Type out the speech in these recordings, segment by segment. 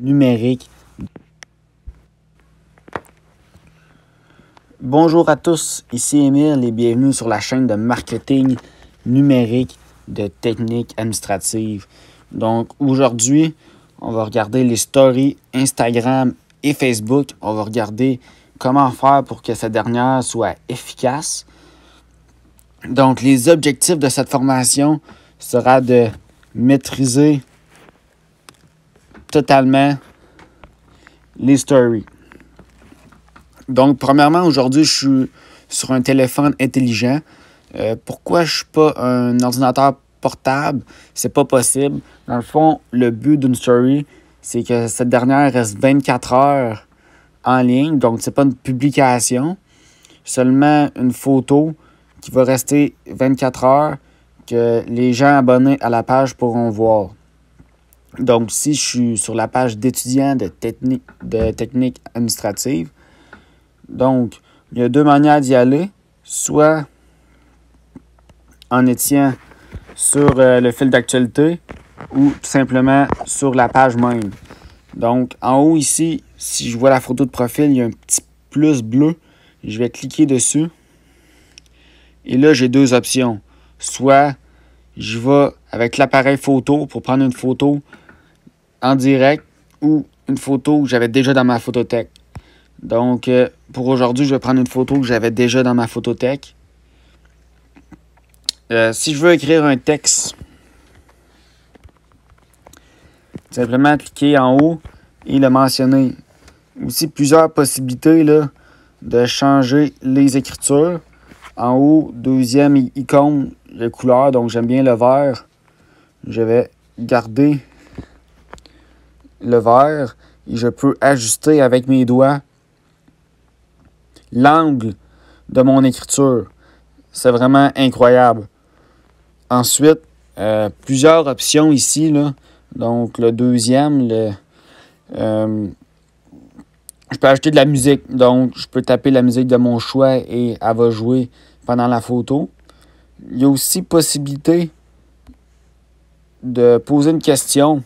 numérique. Bonjour à tous, ici Émile et bienvenue sur la chaîne de marketing numérique de techniques administratives. Donc aujourd'hui, on va regarder les stories Instagram et Facebook. On va regarder comment faire pour que cette dernière soit efficace. Donc les objectifs de cette formation sera de maîtriser totalement les stories. Donc, premièrement, aujourd'hui, je suis sur un téléphone intelligent. Pourquoi je ne suis pas un ordinateur portable? C'est pas possible. Dans le fond, le but d'une story, c'est que cette dernière reste 24 heures en ligne. Donc, c'est pas une publication. Seulement une photo qui va rester 24 heures que les gens abonnés à la page pourront voir. Donc, si je suis sur la page d'étudiants de techniques administratives, donc, il y a deux manières d'y aller. Soit en étant sur le fil d'actualité ou tout simplement sur la page même. Donc, en haut ici, si je vois la photo de profil, il y a un petit plus bleu. Je vais cliquer dessus. Et là, j'ai deux options. Soit je vais avec l'appareil photo pour prendre une photo en direct ou une photo que j'avais déjà dans ma photothèque. Donc, pour aujourd'hui, je vais prendre une photo que j'avais déjà dans ma photothèque. Si je veux écrire un texte, simplement cliquer en haut et le mentionner. Aussi, plusieurs possibilités là, de changer les écritures. En haut, deuxième icône, les couleurs. Donc, j'aime bien le vert. Je vais garder le vert et je peux ajuster avec mes doigts l'angle de mon écriture. C'est vraiment incroyable. Ensuite, plusieurs options ici, là. Donc, le deuxième, je peux ajouter de la musique. Donc, je peux taper la musique de mon choix et elle va jouer pendant la photo. Il y a aussi possibilité de poser une question.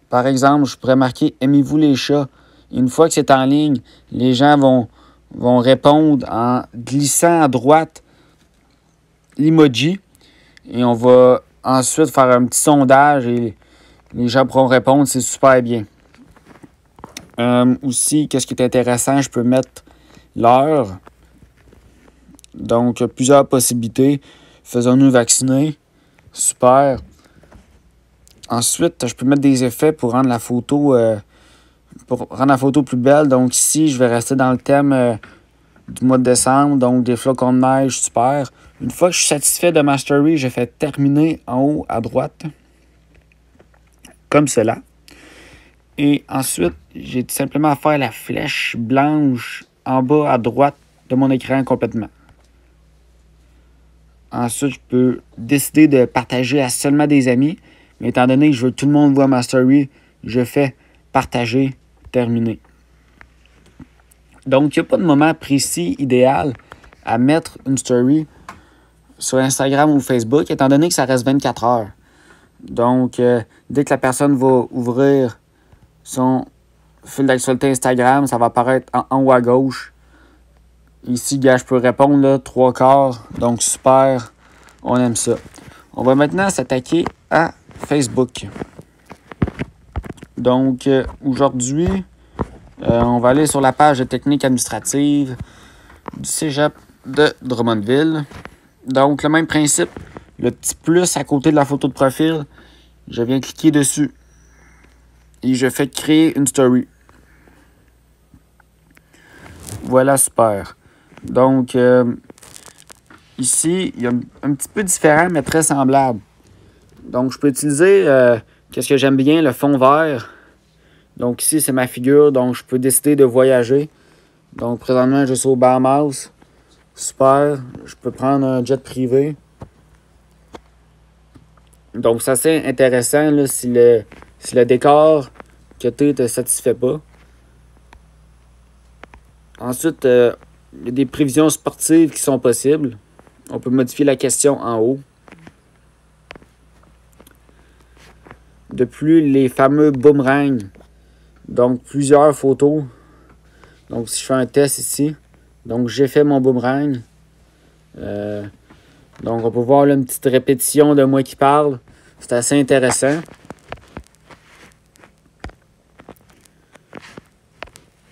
Par exemple, je pourrais marquer « Aimez-vous les chats? » Une fois que c'est en ligne, les gens vont répondre en glissant à droite l'emoji. Et on va ensuite faire un petit sondage et les gens pourront répondre. C'est super bien. Aussi, qu'est-ce qui est intéressant, je peux mettre l'heure. Donc, plusieurs possibilités. Faisons-nous vacciner. Super. Ensuite, je peux mettre des effets pour rendre la photo plus belle. Donc ici, je vais rester dans le thème du mois de décembre. Donc des flocons de neige, super. Une fois que je suis satisfait de ma story, je fais terminer en haut à droite. Comme cela. Et ensuite, j'ai tout simplement à faire la flèche blanche en bas à droite de mon écran complètement. Ensuite, je peux décider de partager à seulement des amis. Mais étant donné que je veux que tout le monde voit ma story, je fais partager, terminer. Donc, il n'y a pas de moment précis, idéal, à mettre une story sur Instagram ou Facebook, étant donné que ça reste 24 heures. Donc, dès que la personne va ouvrir son fil d'actualité Instagram, ça va apparaître en haut à gauche. Ici, gars, je peux répondre, là, 3/4. Donc, super, on aime ça. On va maintenant s'attaquer à Facebook. Donc, aujourd'hui, on va aller sur la page de technique administrative du Cégep de Drummondville. Donc, le même principe, le petit plus à côté de la photo de profil, je viens cliquer dessus et je fais créer une story. Voilà, super. Donc, ici, il y a un petit peu différent, mais très semblable. Donc, je peux utiliser, qu'est-ce que j'aime bien, le fond vert. Donc, ici, c'est ma figure. Donc, je peux décider de voyager. Donc, présentement, je suis au Bahamas. Super. Je peux prendre un jet privé. Donc, c'est assez intéressant là, si le décor que tu ne te satisfait pas. Ensuite, il y a des prévisions sportives qui sont possibles. On peut modifier la question en haut. De plus, les fameux boomerangs. Donc, plusieurs photos. Donc, si je fais un test ici, donc j'ai fait mon boomerang. Donc, on peut voir là, une petite répétition de moi qui parle. C'est assez intéressant.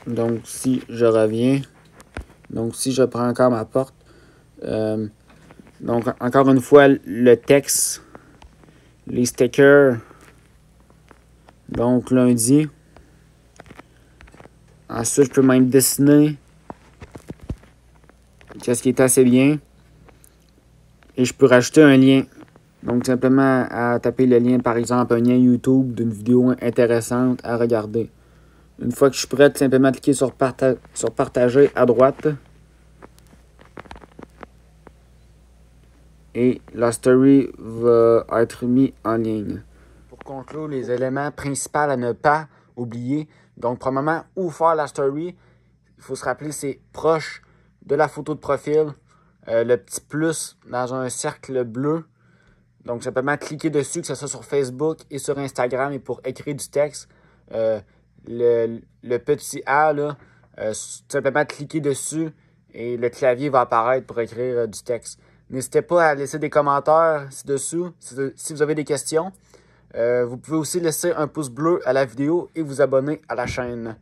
Donc, si je reviens, donc si je prends encore ma porte, donc encore une fois, le texte, les stickers, donc lundi. Ensuite, je peux même dessiner, qu'est-ce qui est assez bien. Et je peux rajouter un lien. Donc, simplement à taper le lien, par exemple, un lien YouTube d'une vidéo intéressante à regarder. Une fois que je suis prêt, simplement cliquer sur partager à droite. Et la story va être mise en ligne. Pour conclure, les éléments principaux à ne pas oublier. Donc, premièrement, où faire la story. Il faut se rappeler, c'est proche de la photo de profil. Le petit plus dans un cercle bleu. Donc, simplement cliquer dessus, que ce soit sur Facebook et sur Instagram. Et pour écrire du texte, le petit A, là, simplement cliquer dessus et le clavier va apparaître pour écrire du texte. N'hésitez pas à laisser des commentaires ci-dessous si vous avez des questions. Vous pouvez aussi laisser un pouce bleu à la vidéo et vous abonner à la chaîne.